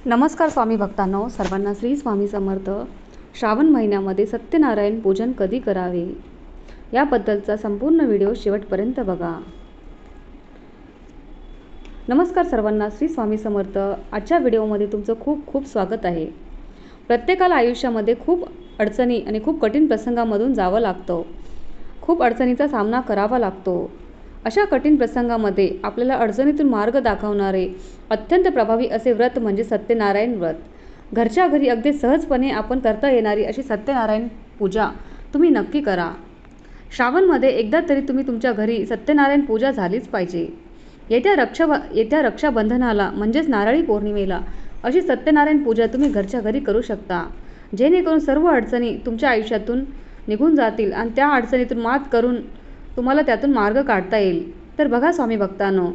नमस्कार स्वामी भक्तांनो, सर्वांना श्री स्वामी समर्थ. श्रावण महिन्यामध्ये सत्यनारायण पूजन कधी करावे याबद्दलचा संपूर्ण व्हिडिओ शेवटपर्यंत बघा. नमस्कार सर्वांना, श्री स्वामी समर्थ. आजच्या व्हिडिओमध्ये तुमचं खूप खूप स्वागत आहे. प्रत्येकाला आयुष्यामध्ये खूप अडचणी आणि खूप कठीण प्रसंगामधून जावं लागतं. खूप अडचणीचा सामना करावा लागतो. अशा कठीण प्रसंगामध्ये आपल्याला अडचणीतून मार्ग दाखवणारे अत्यंत प्रभावी असे व्रत म्हणजे सत्यनारायण व्रत. घरच्या घरी अगदी सहजपणे आपण करता येणारी अशी सत्यनारायण पूजा तुम्ही नक्की करा. श्रावणमध्ये एकदा तरी तुम्ही तुमच्या घरी सत्यनारायण पूजा झालीच पाहिजे. येत्या रक्षाबंधनाला म्हणजेच नारळी पौर्णिमेला अशी सत्यनारायण पूजा तुम्ही घरच्या घरी करू शकता, जेणेकरून सर्व अडचणी तुमच्या आयुष्यातून निघून जातील आणि त्या अडचणीतून मात करून तुम्हाला त्यातून मार्ग काढता येईल. तर बघा स्वामी भक्तांनो,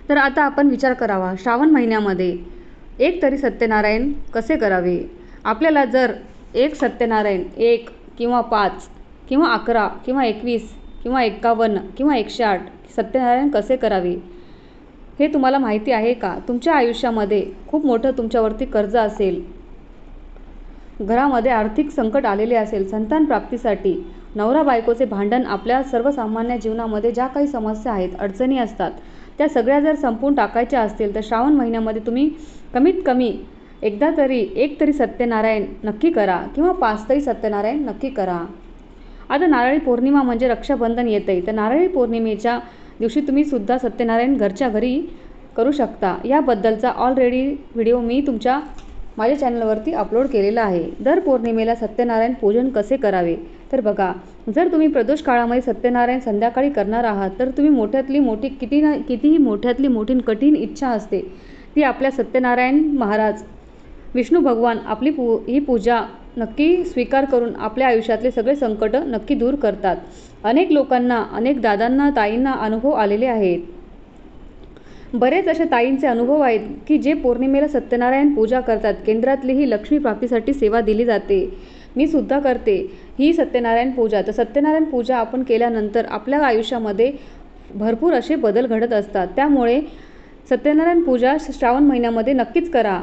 तर आता आपण विचार करावा, श्रावण महिन्यामध्ये एक तरी सत्यनारायण कसे करावे. आपल्याला जर एक सत्यनारायण 1 किंवा 5 किंवा 11 किंवा 21 किंवा 51 किंवा 108 सत्यनारायण कसे करावे हे तुम्हाला माहिती आहे का? तुमच्या आयुष्यामध्ये खूप मोठं तुमच्यावरती कर्ज असेल, घरामध्ये आर्थिक संकट आलेले असेल, संतान प्राप्तीसाठी नवरा बायकोचे भांडण, आपल्या सर्वसामान्य जीवनामध्ये ज्या काही समस्या आहेत, अडचणी असतात, त्या सगळ्या जर संपून टाकायच्या असतील तर श्रावण महिन्यामध्ये तुम्ही कमीत कमी एकदा तरी एक तरी सत्यनारायण नक्की करा किंवा 5 तरी सत्यनारायण नक्की करा. आता नारळी पौर्णिमा म्हणजे रक्षाबंधन येते, तर नारळी पौर्णिमेच्या दिवशी तुम्ही सुद्धा सत्यनारायण घरच्या घरी करू शकता. याबद्दलचा ऑलरेडी व्हिडिओ मी माझ्या चॅनलवरती अपलोड केलेला आहे. दर पौर्णिमेला सत्यनारायण पूजन कसे करावे तर बघा, जर तुम्ही प्रदोष काळामध्ये सत्यनारायण संध्याकाळी करणार आहात तर तुम्ही मोठ्यातली मोठी कितीही मोठ्यातली मोठी कठीण इच्छा असते ती आपल्या सत्यनारायण महाराज विष्णू भगवान आपली ही पूजा नक्की स्वीकार करून आपल्या आयुष्यातले सगळे संकट नक्की दूर करतात. अनेक लोकांना, अनेक दादांना, ताईंना अनुभव आलेले आहेत. बरेच असे ताईंचे अनुभव आहेत की जे पौर्णिमेला सत्यनारायण पूजा करतात. केंद्रातली ही लक्ष्मी प्राप्तीसाठी सेवा दिली जाते. मी सुद्धा करते ही सत्यनारायण पूजा. तर सत्यनारायण पूजा आपण केल्यानंतर आपल्या आयुष्यामध्ये भरपूर असे बदल घडत असतात. त्यामुळे सत्यनारायण पूजा श्रावण महिन्यामध्ये नक्कीच करा.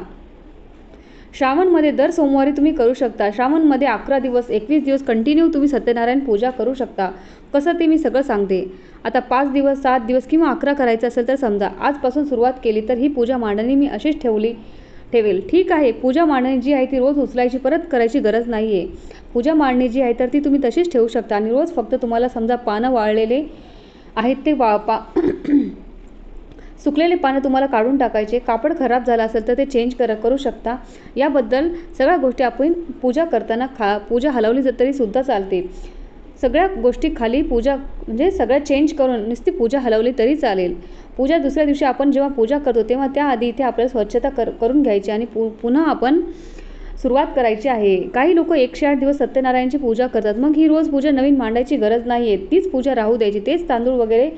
श्रावणमध्ये दर सोमवारी तुम्ही करू शकता. श्रावणमध्ये 11 दिवस 21 दिवस कंटिन्यू तुम्ही सत्यनारायण पूजा करू शकता. कसं ते मी सगळं सांगते. आता 5 दिवस 7 दिवस किंवा 11 करायचं असेल तर समजा आजपासून सुरुवात केली तर ही पूजा मांडणी मी अशीच ठेवेल. ठीक आहे, पूजा मांडणी जी आहे ती रोज उचलायची, परत करायची गरज नाही आहे. पूजा मांडणी जी आहे तर ती तुम्ही तशीच ठेवू शकता आणि रोज फक्त तुम्हाला समजा पानं वाळलेले आहेत ते सुकलेले पानं तुम्हाला काढून टाकायचे. कापड खराब झालं असेल तर ते चेंज करू शकता. याबद्दल सगळ्या गोष्टी आपण पूजा करताना पूजा हलवली तरी सुद्धा चालते. सगळ्या गोष्टी खाली पूजा म्हणजे सगळ्या चेंज करून नुसती पूजा हलवली तरी चालेल. पूजा दुसऱ्या दिवशी आपण जेव्हा पूजा करतो तेव्हा त्याआधी इथे आपल्याला स्वच्छता करून घ्यायची आणि पुन्हा आपण सुरुवात करायची आहे. काही लोक 108 दिवस सत्यनारायणची पूजा करतात. मग ही रोज पूजा नवीन मांडायची गरज नाही आहे. तीच पूजा राहू द्यायची. तेच तांदूळ वगैरे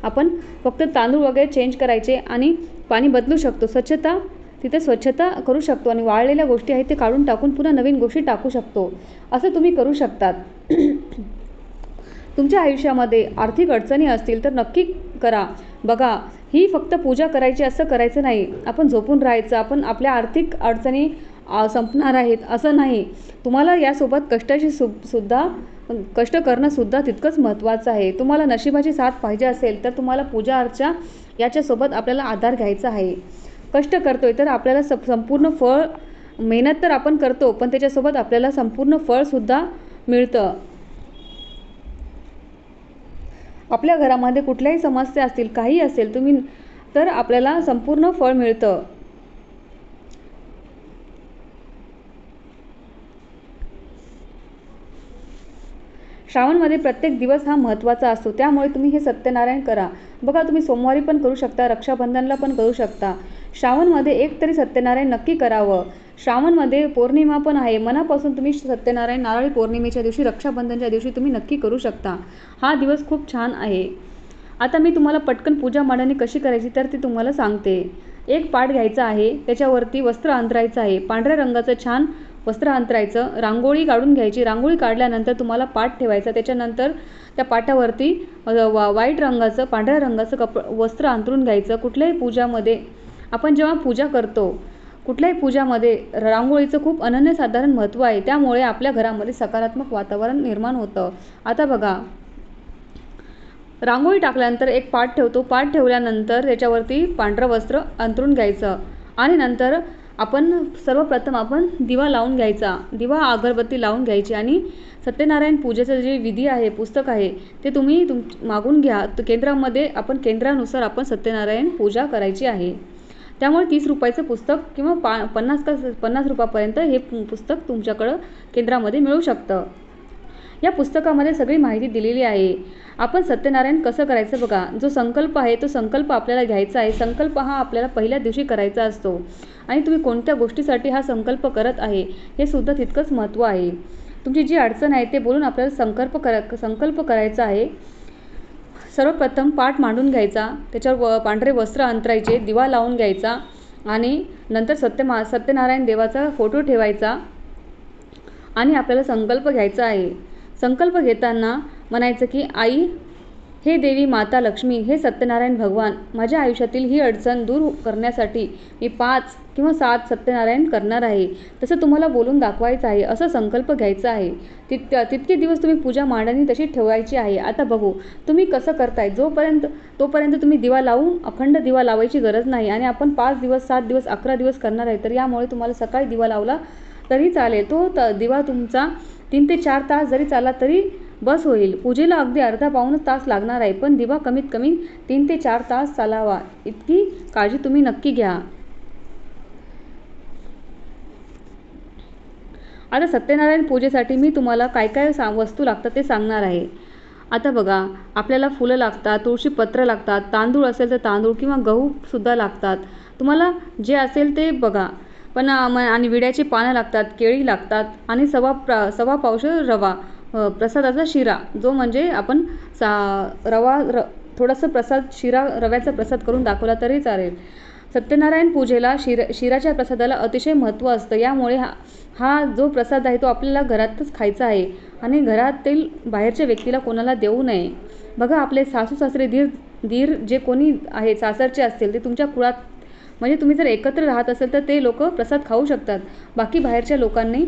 आपण फक्त तांदूळ वगैरे चेंज करायचे आणि पाणी बदलू शकतो. तिथे स्वच्छता करू शकतो आणि वाळलेल्या गोष्टी आहेत ते काढून टाकून पुन्हा नवीन गोष्टी टाकू शकतो. असं तुम्ही करू शकतात. तुमच्या आयुष्यामध्ये आर्थिक अडचणी असतील तर नक्की करा. बघा, ही फक्त पूजा करायची असं करायचं नाही. आपण झोपून राहायचं, आपण आपल्या आर्थिक अडचणी संपणार आहेत असं नाही. तुम्हाला यासोबत कष्ट करणं सुद्धा तितकंच महत्त्वाचं आहे. तुम्हाला नशिबाची साथ पाहिजे असेल तर तुम्हाला पूजा अर्चा याच्यासोबत आपल्याला आधार घ्यायचा आहे. कष्ट करतोय तर आपल्याला संपूर्ण फळ, मेहनत तर आपण करतो पण त्याच्यासोबत आपल्याला संपूर्ण फळसुद्धा मिळतं. आपल्या घरामध्ये कुठल्याही समस्या असतील, काही असेल तर आपल्याला संपूर्ण फळ मिळतं. श्रावणमध्ये प्रत्येक दिवस हा महत्त्वाचा असतो. त्यामुळे तुम्ही हे सत्यनारायण करा. बघा, तुम्ही सोमवारी पण करू शकता, रक्षाबंधनला पण करू शकता. श्रावणमध्ये एक तरी सत्यनारायण नक्की करावं. श्रावणमध्ये पौर्णिमा पण आहे. मनापासून तुम्ही सत्यनारायण नारळी पौर्णिमेच्या दिवशी, रक्षाबंधनच्या दिवशी तुम्ही नक्की करू शकता. हा दिवस खूप छान आहे. आता मी तुम्हाला पटकन पूजा मांडणी कशी करायची तर ती तुम्हाला सांगते. एक पाट घ्यायचा आहे, त्याच्यावरती वस्त्र अंथरायचं आहे. पांढऱ्या रंगाचं छान वस्त्र अंथरायचं. रांगोळी काढून घ्यायची. रांगोळी काढल्यानंतर तुम्हाला पाट ठेवायचा. त्याच्यानंतर त्या पाटावरती व्हाईट रंगाचं, पांढऱ्या रंगाचं वस्त्र अंथरून घ्यायचं. कुठल्याही पूजामध्ये आपण जेव्हा पूजा करतो कुठल्याही पूजामध्ये रांगोळीचं खूप अनन्यसाधारण महत्त्व आहे. त्यामुळे आपल्या घरामध्ये सकारात्मक वातावरण निर्माण होतं. आता बघा, रांगोळी टाकल्यानंतर एक पाट ठेवतो. पाट ठेवल्यानंतर त्याच्यावरती पांढरं वस्त्र अंथरून घ्यायचं आणि नंतर सर्वप्रथम आपण दिवा लावून घ्यायचा. दिवा अगरबत्ती लावून घ्यायची आणि सत्यनारायण पूजेचं जे विधी आहे, पुस्तक आहे, ते तुम्ही मागून घ्या. केंद्रामध्ये केंद्रानुसार आपण सत्यनारायण पूजा करायची आहे. त्यामुळे 30 रुपयाचं पुस्तक किंवा 50 रुपयापर्यंत हे पुस्तक तुमच्याकडं केंद्रामध्ये मिळू शकतं. या पुस्तकामध्ये सगळी माहिती दिलेली आहे. आपण सत्यनारायण कसं करायचं बघा. जो संकल्प आहे तो संकल्प आपल्याला घ्यायचा आहे. संकल्प हा आपल्याला पहिल्या दिवशी करायचा असतो आणि तुम्ही कोणत्या गोष्टीसाठी हा संकल्प करत आहे हे सुद्धा तितकंच महत्त्व आहे. तुमची जी अडचण आहे ते बोलून आपल्याला संकल्प करायचा आहे. सर्वप्रथम पाट मांडून घ्यायचा, त्याच्यावर पांढरे वस्त्र अंतरायचे, दिवा लावून घ्यायचा आणि नंतर सत्यनारायण देवाचा फोटो ठेवायचा आणि आपल्याला संकल्प घ्यायचा आहे. संकल्प घेताना म्हणायचं की आई, हे देवी माता लक्ष्मी, हे सत्यनारायण भगवान, माझ्या आयुष्यातील ही अडचण दूर करण्यासाठी मी 5 किंवा 7 सत्यनारायण करणार आहे. तसं तुम्हाला बोलून दाखवायचं आहे. असं संकल्प घ्यायचा आहे. तितके दिवस तुम्ही पूजा मांडणी तशी ठेवायची आहे. आता बघू तुम्ही कसं करताय. तोपर्यंत तुम्ही दिवा लावून अखंड दिवा लावायची गरज नाही आणि आपण 5 दिवस, 7 दिवस, 11 दिवस करणार आहे. तर यामुळे तुम्हाला सकाळी दिवा लावला तरी चालेल. तो दिवा तुमचा 3 ते 4 तास जरी चालला तरी बस होईल. पूजेला अगदी अर्धा पाऊणच तास लागणार आहे, पण दिवा कमीत कमी 3 ते 4 तास चालावा इतकी काळजी तुम्ही नक्की घ्या. आता सत्यनारायण पूजेसाठी मी तुम्हाला काय काय वस्तू लागतात ते सांगणार आहे. आता बघा, आपल्याला फुलं लागतात, तुळशीपत्र लागतात, तांदूळ असेल तर तांदूळ किंवा गहूसुद्धा लागतात. तुम्हाला जे असेल ते बघा. पण आणि विड्याची पानं लागतात, केळी लागतात आणि सव्वा पावशेर रवा, प्रसादाचा शिरा, जो म्हणजे आपण थोडंसं रव्याचा प्रसाद करून दाखवला तरी चालेल. सत्यनारायण पूजेला शिराच्या प्रसादाला अतिशय महत्त्व असतं. यामुळे हा जो प्रसाद आहे तो आपल्याला घरातच खायचा आहे आणि घरातील बाहेरच्या व्यक्तीला कोणाला देऊ नये. बघा, आपले सासू सासरे दीर जे कोणी आहे सासरचे असतील ते तुमच्या कुळात, म्हणजे तुम्ही जर एकत्र राहत असेल तर ते लोक प्रसाद खाऊ शकतात. बाकी बाहेरच्या लोकांनी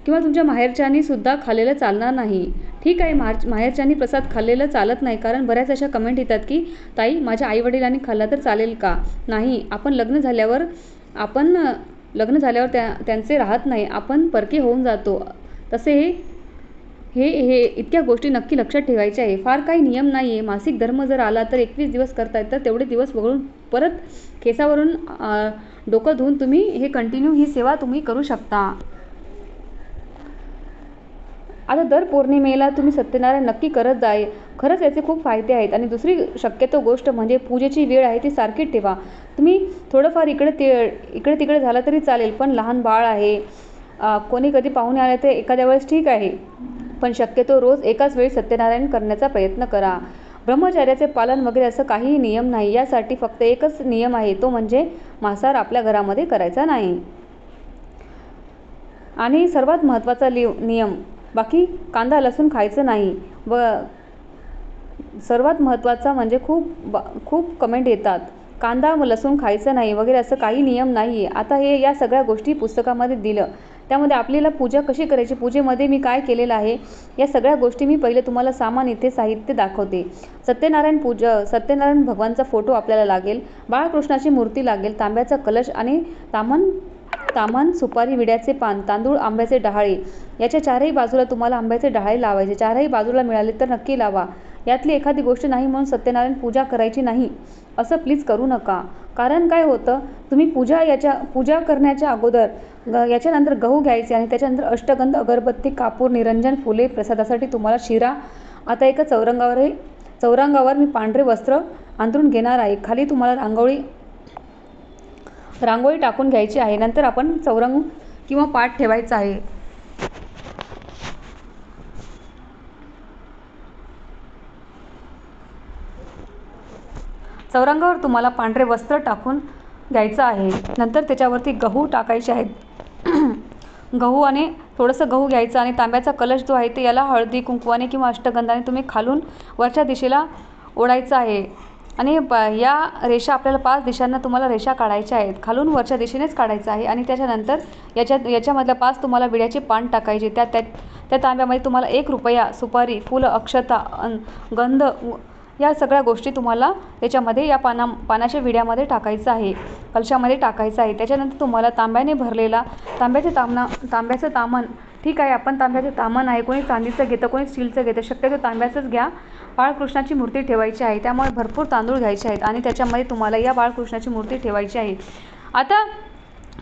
किंवा तुमच्या माहेरच्यांनी सुद्धा खाल्लेलं चालणार नाही. ठीक आहे, माहेरच्यांनी प्रसाद खाल्लेलं चालत नाही, कारण बऱ्याच अशा कमेंट येतात की ताई, माझ्या आईवडिलांनी खाल्ला तर चालेल का? नाही, आपण लग्न झाल्यावर त्यांचे राहत नाही, आपण परके होऊन जातो. तसे हे इतक्या गोष्टी नक्की लक्षात ठेवायच्या आहे. फार काही नियम नाही आहे. मासिक धर्म जर आला तर 21 दिवस करतायत, तर तेवढे दिवस वगळून परत केसावरून डोकं धुवून तुम्ही हे कंटिन्यू ही सेवा तुम्ही करू शकता. आता दर पौर्णिमेला तुम्ही सत्यनारायण नक्की करत जाय. खरंच याचे खूप फायदे आहेत. आणि दुसरी शक्यतो गोष्ट म्हणजे पूजेची वेळ आहे ती सारखी ठेवा. तुम्ही थोडंफार इकडे तिकडे झालं तरी चालेल, पण लहान बाळ आहे, कोणी कधी पाहुणे आले तर एखाद्या वेळेस ठीक आहे, पण शक्यतो रोज एकाच वेळी सत्यनारायण करण्याचा प्रयत्न करा. ब्रह्मचर्याचे पालन वगैरे असं काहीही नियम नाही. यासाठी फक्त एकच नियम आहे, तो म्हणजे मांसाहार आपल्या घरामध्ये करायचा नाही. आणि सर्वात महत्त्वाचा नियम, बाकी कांदा लसूण खायचं नाही. व सर्वात महत्त्वाचा म्हणजे खूप कमेंट येतात, कांदा लसूण खायचं नाही वगैरे, असं काही नियम नाही आहे. आता या सगळ्या गोष्टी पुस्तकामध्ये दिलं, त्यामध्ये आपल्याला पूजा कशी करायची, पूजेमध्ये मी काय केलेलं आहे, या सगळ्या गोष्टी मी पहिले तुम्हाला सामान इथे साहित्य दाखवते. सत्यनारायण भगवानचा फोटो आपल्याला लागेल, बाळकृष्णाची मूर्ती लागेल, तांब्याचा कलश आणि तामान, सुपारी, विड्याचे पान, तांदूळ, आंब्याचे डहाळे. याच्या चारही बाजूला तुम्हाला आंब्याचे डहाळे लावायचे. चारही बाजूला मिळाले तर नक्की लावा. यातली एखादी गोष्ट नाही म्हणून सत्यनारायण पूजा करायची नाही असं प्लीज करू नका. कारण काय होतं, तुम्ही पूजा करण्याच्या अगोदर याच्यानंतर गहू घ्यायचे आणि त्याच्यानंतर अष्टगंध, अगरबत्ती, कापूर, निरंजन, फुले, प्रसादासाठी तुम्हाला शिरा. आता एका चौरंगावर मी पांढरे वस्त्र अंथरून घेणार आहे. खाली तुम्हाला रांगोळी टाकून घ्यायची आहे. नंतर आपण चौरंग किंवा पाट ठेवायचा आहे. चौरंगावर तुम्हाला पांढरे वस्त्र टाकून घ्यायचं आहे. नंतर त्याच्यावरती गहू टाकायचे आहेत. गहू आणि थोडंसं गहू घ्यायचं आणि तांब्याचा कलश जो आहे ते याला हळदी कुंकवाने किंवा अष्टगंधाने तुम्ही खालून वरच्या दिशेला ओढायचा आहे. आणि या रेषा आपल्याला 5 दिशांना तुम्हाला रेषा काढायच्या आहेत, खालून वरच्या दिशेनेच काढायचं आहे. आणि त्याच्यानंतर याच्यामधल्या 5 तुम्हाला विड्याचे पान टाकायचे. त्या तांब्यामध्ये तुम्हाला 1 रुपया, सुपारी, फुलं, अक्षता, गंध या सगळ्या गोष्टी तुम्हाला त्याच्यामध्ये या पानाच्या विड्यामध्ये टाकायचं आहे, कलशामध्ये टाकायचं आहे. त्याच्यानंतर तुम्हाला तांब्याने भरलेला तांब्याचं तामण, ठीक आहे, आपण तांब्याचं तामण आहे, कोणी चांदीचं घेतं, कोणी स्टीलचं घेतं, शक्यतो तांब्याचंच घ्या. बाळकृष्णाची मूर्ती ठेवायची आहे, त्यामुळे भरपूर तांदूळ घ्यायचे आहेत आणि त्याच्यामध्ये तुम्हाला या बाळकृष्णाची मूर्ती ठेवायची आहे. आता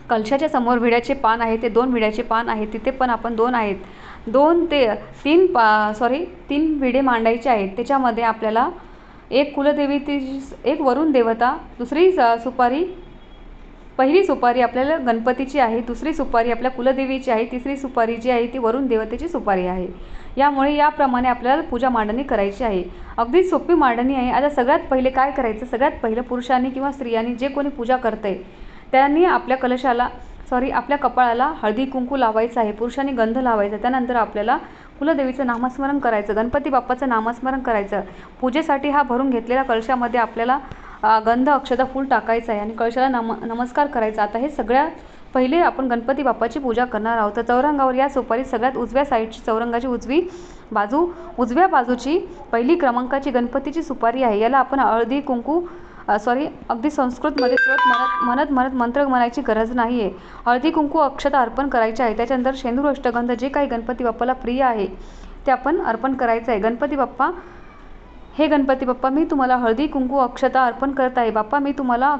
कलशाच्या समोर विड्याचे पान आहे, ते 2 विड्याचे पान आहेत, तिथे पण आपण 2 आहेत, 2 ते 3 विडे मांडायचे आहेत. त्याच्यामध्ये आपल्याला एक कुलदेवीची, एक वरुण देवता, दुसरी सुपारी, पहिली सुपारी आपल्याला गणपतीची आहे, दुसरी सुपारी आपल्या कुलदेवीची आहे, तिसरी सुपारी जी आहे ती वरुण देवतेची सुपारी आहे. यामुळे याप्रमाणे आपल्याला पूजा मांडणी करायची आहे. अगदी सोपी मांडणी आहे. आता सगळ्यात पहिले काय करायचं, सगळ्यात पहिलं पुरुषांनी किंवा स्त्रियांनी जे कोणी पूजा करते त्यांनी आपल्या कपाळाला हळदी कुंकू लावायचं आहे, पुरुषांनी गंध लावायचा. त्यानंतर आपल्याला कुलदेवीचं नामस्मरण करायचं, गणपती बाप्पाचं नामस्मरण करायचं. पूजेसाठी हा भरून घेतलेल्या कलशामध्ये आपल्याला गंध, अक्षता, फूल टाकायचं आहे आणि कळशाला नमस्कार करायचा. आता हे सगळ्यात पहिले आपण गणपती बाप्पाची पूजा करणार आहोत. तर चौरंगावर या सुपारी सगळ्यात उजव्या साईडची, चौरंगाची उजव्या बाजूची पहिली क्रमांकाची गणपतीची सुपारी आहे. याला आपण हळदी कुंकू अगदी संस्कृतमध्ये म्हणत मंत्र म्हणायची गरज नाही आहे. हळदी कुंकू अक्षता अर्पण करायची आहे. त्याच्यानंतर शेंदूर, अष्टगंध जे काही गणपती बाप्पाला प्रिय आहे ते आपण अर्पण करायचं आहे. गणपती बाप्पा मी तुम्हाला हळदी कुंकू अक्षता अर्पण करत आहे. बाप्पा मी तुम्हाला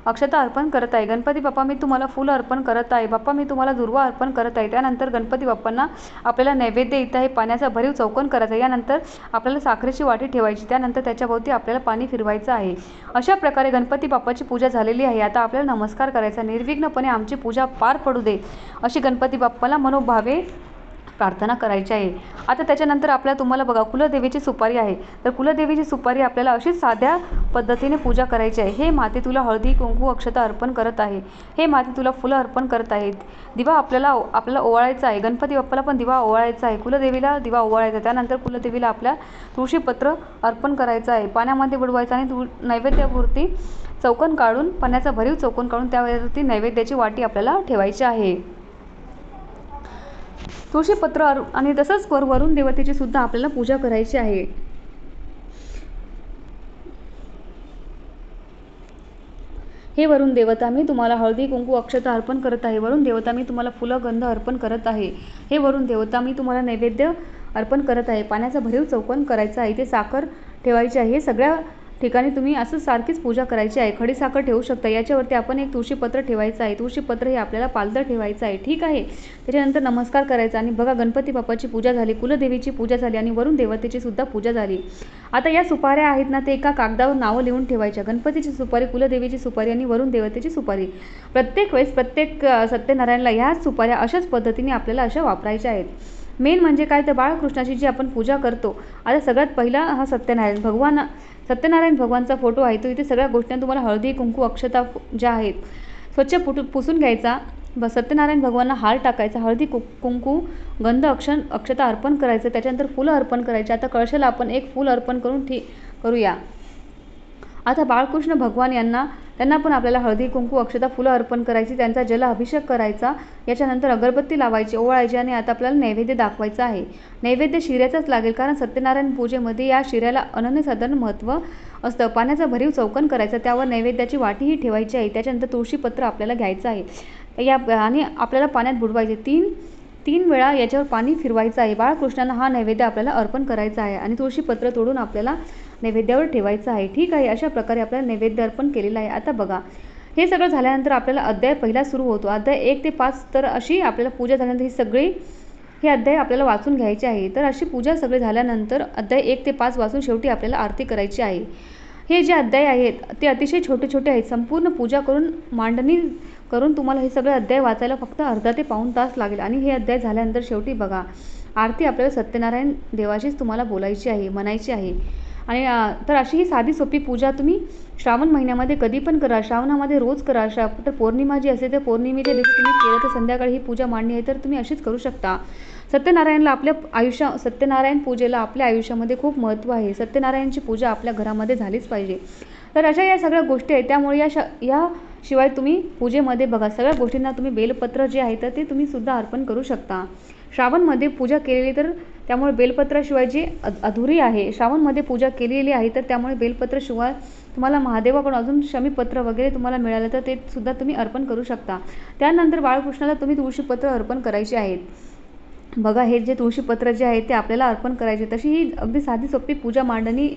अक्षता अर्पण करत आहे. गणपती बाप्पा मी तुम्हाला फुल अर्पण करत आहे. बाप्पा मी तुम्हाला दुर्वा अर्पण करत आहे. त्यानंतर गणपती बाप्पांना आपल्याला नैवेद्य इथं आहे, पाण्याचा भरीव चौकोन करायचा. यानंतर आपल्याला साखरेची वाटी ठेवायची. त्यानंतर त्याच्याभोवती आपल्याला पाणी फिरवायचं आहे. अशा प्रकारे गणपती बाप्पाची पूजा झालेली आहे. आता आपल्याला नमस्कार करायचा. निर्विघ्नपणे आमची पूजा पार पडू दे अशी गणपती बाप्पाला मनोभावे प्रार्थना करायची आहे. आता त्याच्यानंतर तुम्हाला बघा कुलदेवीची सुपारी आहे. तर कुलदेवीची सुपारी आपल्याला अशीच साध्या पद्धतीने पूजा करायची आहे. हे माते तुला हळदी कुंकू अक्षता अर्पण करत आहे. हे माते तुला फुलं अर्पण करत आहेत. दिवा आपल्याला ओवाळायचा आहे. गणपती बाप्पाला पण दिवा ओवाळायचा आहे. कुलदेवीला दिवा ओवाळायचा. त्यानंतर कुलदेवीला आपल्या तुळशीपत्र अर्पण करायचं आहे. पाण्यामध्ये बुडवायचं आणि नैवेद्यावरती चौकोन काढून, पाण्याचा भरीव चौकोन काढून त्यावरती नैवेद्याची वाटी आपल्याला ठेवायची आहे. तुळशीपत्र आणि तसंच वरुण देवतेची सुद्धा आपल्याला पूजा करायची आहे. हे वरुण देवता मी तुम्हाला हळदी कुंकू अक्षता अर्पण करत आहे. वरुण देवता मी तुम्हाला फुलं गंध अर्पण करत आहे. हे वरुण देवता मी तुम्हाला नैवेद्य अर्पण करत आहे. पाण्याचा भरीव चौकोन करायचा आहे. इथे साखर ठेवायची आहे. हे सगळ्या ठिकाणी तुम्ही असं सारखीच पूजा करायची आहे. खडी साखर ठेवू शकता. याच्यावरती आपण एक तुळशीपत्र ठेवायचं आहे. तुळशीपत्र हे आपल्याला पालथं ठेवायचं आहे, ठीक आहे. त्याच्यानंतर नमस्कार करायचा आणि बघा गणपती बाप्पाची पूजा झाली, कुलदेवीची पूजा झाली आणि वरुण देवतेची सुद्धा पूजा झाली. आता या सुपाऱ्या आहेत ना, ते एका कागदावर नावं लिहून ठेवायच्या. गणपतीची सुपारी, कुलदेवीची सुपारी आणि वरुण देवतेची सुपारी. प्रत्येक वेळेस प्रत्येक सत्यनारायणला ह्याच सुपाऱ्या अशाच पद्धतीने आपल्याला अशा वापरायच्या आहेत. मेन म्हणजे काय तर बाळकृष्णाची जी आपण पूजा करतो. आता सगळ्यात पहिला हा सत्यनारायण भगवानचा फोटो आहे. तो इथे सगळ्या गोष्टी तुम्हाला हळदी कुंकू अक्षता ज्या आहेत स्वच्छ पुसून घ्यायचा. सत्यनारायण भगवानला हार टाकायचा. हळदी कुंकू गंध अक्षता अर्पण करायचं. त्याच्यानंतर फुलं अर्पण करायची. आता कळशाला आपण एक फूल अर्पण करूया. आता बाळकृष्ण भगवान त्यांना पण आपल्याला हळदी कुंकू अक्षता फुलं अर्पण करायची. त्यांचा जल अभिषेक करायचा. याच्यानंतर अगरबत्ती लावायची, ओवाळायची आणि आता आपल्याला नैवेद्य दाखवायचा आहे. नैवेद्य शिऱ्याचाच लागेल, कारण सत्यनारायण पूजेमध्ये या शिऱ्याला अनन्यसाधारण महत्त्व असतं. पाण्याचा भरीव चौकोन करायचा, त्यावर नैवेद्याची वाटीही ठेवायची आहे. त्याच्यानंतर तुळशीपत्र आपल्याला घ्यायचं आहे आणि आपल्याला पाण्यात बुडवायचे. तीन वेळा याच्यावर पाणी फिरवायचं आहे. बाळकृष्णांना हा नैवेद्य आपल्याला अर्पण करायचा आहे आणि तुळशीपत्र तोडून आपल्याला नैवेद्यावर ठेवायचं आहे, ठीक आहे. अशा प्रकारे आपल्याला नैवेद्य अर्पण केलेलं आहे. आता बघा हे सगळं झाल्यानंतर आपल्याला अध्याय पहिला सुरू होतो. अध्याय 1 ते 5. तर अशी आपल्याला पूजा झाल्यानंतर हे अध्याय आपल्याला वाचून घ्यायचे आहे. तर अशी पूजा सगळी झाल्यानंतर अध्याय 1 ते 5 वाचून शेवटी आपल्याला आरती करायची आहे. हे जे अध्याय आहेत ते अतिशय छोटे छोटे आहेत. संपूर्ण पूजा करून मांडणी करून तुम्हाला हे सगळे अध्याय वाचायला फक्त अर्धा ते पाऊण तास लागेल. आणि हे अध्याय झाल्यानंतर शेवटी बघा आरती आपल्याला सत्यनारायण देवाचीच तुम्हाला बोलायची आहे, म्हणायची आहे. आणि तर अशी ही साधी सोपी पूजा तुम्ही श्रावण महिन्यामध्ये कधी पण करा, श्रावणामध्ये रोज करा. तर पौर्णिमा जी असते त्या पौर्णिमेच्या दिवशी तुम्ही केलं तर संध्याकाळी ही पूजा मांडणी आहे तर तुम्ही अशीच करू शकता. सत्यनारायण पूजेला आपल्या आयुष्यामध्ये खूप महत्त्व आहे. सत्यनारायणची पूजा आपल्या घरामध्ये झालीच पाहिजे. तर अशा या सगळ्या गोष्टी आहेत. त्यामुळे याशिवाय तुम्ही पूजेमध्ये बघा सगळ्या गोष्टींना तुम्ही बेलपत्र जे आहे तर ते तुम्ही सुद्धा अर्पण करू शकता. श्रावणमध्ये पूजा केलेली तर त्यामुळे बेलपत्राशिवाय जी अधुरी आहे, श्रावणमध्ये पूजा केलेली आहे तर त्यामुळे बेलपत्राशिवाय तुम्हाला महादेवाकडून अजून शमीपत्र वगैरे तुम्हाला मिळालं तर ते सुद्धा तुम्ही अर्पण करू शकता. त्यानंतर बाळकृष्णाला तुम्ही तुळशीपत्र अर्पण करायचे आहेत. बघा हे जे तुळशीपत्र जे आहे ते आपल्याला अर्पण करायचे. तशी ही अगदी साधी सोपी पूजा मांडणी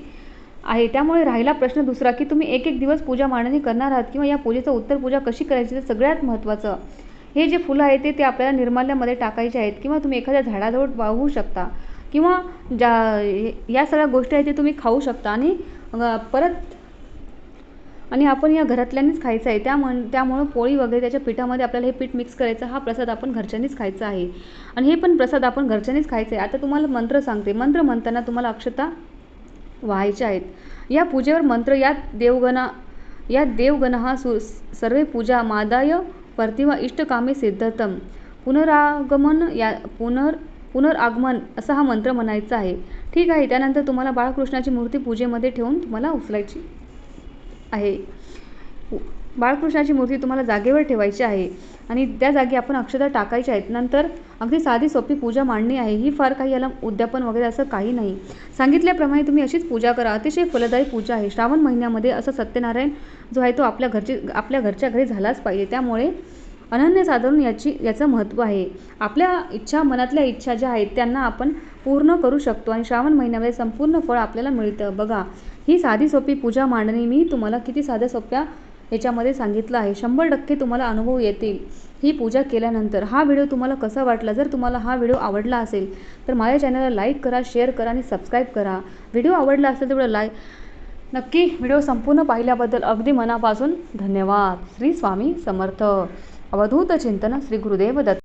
आहे. त्यामुळे राहिला प्रश्न दुसरा की तुम्ही एक दिवस पूजा मांडणी करणार आहात किंवा या पूजेचं उत्तर पूजा कशी करायची. तर सगळ्यात महत्त्वाचं हे जे फुलं आहे ते आपल्याला निर्माल्यामध्ये टाकायचे आहेत किंवा तुम्ही एखाद्या झाडाजवळ वाहू शकता किंवा या सगळ्या गोष्टी आहेत ते तुम्ही खाऊ शकता आणि आपण या घरातल्यांनीच खायचं आहे. त्यामुळं पोळी वगैरे त्याच्या पिठामध्ये आपल्याला हे पीठ मिक्स करायचं. हा प्रसाद आपण घरच्यांनीच खायचा आहे आणि हे पण प्रसाद आपण घरच्यांनीच खायचं आहे. आता तुम्हाला मंत्र सांगते. मंत्र म्हणताना तुम्हाला अक्षता व्हायच्या आहेत. या पूजेवर मंत्र यात देवगणः सर्वे पूजा मादाय पर्थिवा इष्टकामे सिद्धतम पुनरागमन असा हा मंत्र म्हणायचा आहे. ठीक आहे. त्यानंतर तुम्हाला बाळकृष्णाची मूर्ती पूजेमध्ये ठेवून तुम्हाला उचलायची आहे. बाळकृष्णाची मूर्ती तुम्हाला जागेवर ठेवायची आहे आणि त्या जागी आपण अक्षता टाकायच्या आहेत. नंतर अगदी साधी सोपी पूजा मांडणी आहे. ही फार काही याला उद्यापन वगैरे असं काही नाही. सांगितल्याप्रमाणे तुम्ही अशीच पूजा करा. अतिशय फलदायी पूजा आहे. श्रावण महिन्यामध्ये असा सत्यनारायण जो आहे तो आपल्या घरच्या घरी झालाच पाहिजे. त्यामुळे अनन्यसाधारण याचं महत्त्व आहे. आपल्या मनातल्या इच्छा ज्या आहेत त्यांना आपण पूर्ण करू शकतो आणि श्रावण महिन्यामध्ये संपूर्ण फळ आपल्याला मिळतं. बघा ही साधी सोपी पूजा मांडणी मी तुम्हाला किती साध्या सोप्या याच्यामध्ये सांगितलं आहे. 100% तुम्हाला अनुभव येतील ही पूजा केल्यानंतर. हा व्हिडिओ तुम्हाला कसा वाटला. जर तुम्हाला हा व्हिडिओ आवडला असेल तर माझ्या चॅनलला लाईक करा, शेअर करा आणि सबस्क्राईब करा. व्हिडिओ आवडला असेल तर नक्की व्हिडिओ संपूर्ण पाहिल्याबद्दल अगदी मनापासून धन्यवाद. श्री स्वामी समर्थ. अवधूत चिंतन. श्री गुरुदेव दत्त.